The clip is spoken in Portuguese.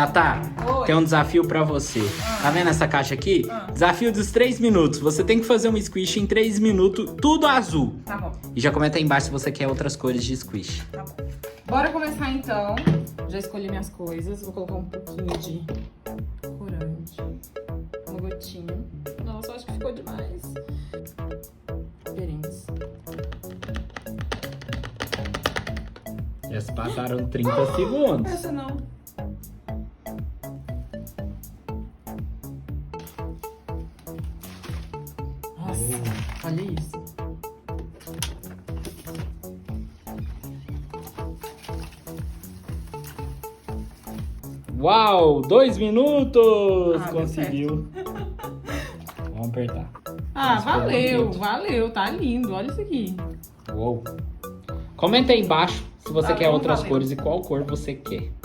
Tatá, Oi. tem um desafio pra você. Tá vendo essa caixa aqui? Desafio dos 3 minutos. Você tem que fazer um squish em 3 minutos, tudo azul. Tá bom, E já comenta aí embaixo se você quer outras cores de squish. tá bom. Bora começar então. Já escolhi minhas coisas. Vou colocar um pouquinho de corante. Uma gotinha. Nossa, eu acho que ficou demais. Esperemos. Já se passaram 30 segundos. Essa não. Nossa, olha isso. Uau, 2 minutos! Ah, deu Conseguiu. Vamos apertar. Ah, Mas ficou valeu, bonito. valeu. Tá lindo. Olha isso aqui. Uou. Comenta aí embaixo se você Tá quer bom, outras valeu. cores e qual cor você quer.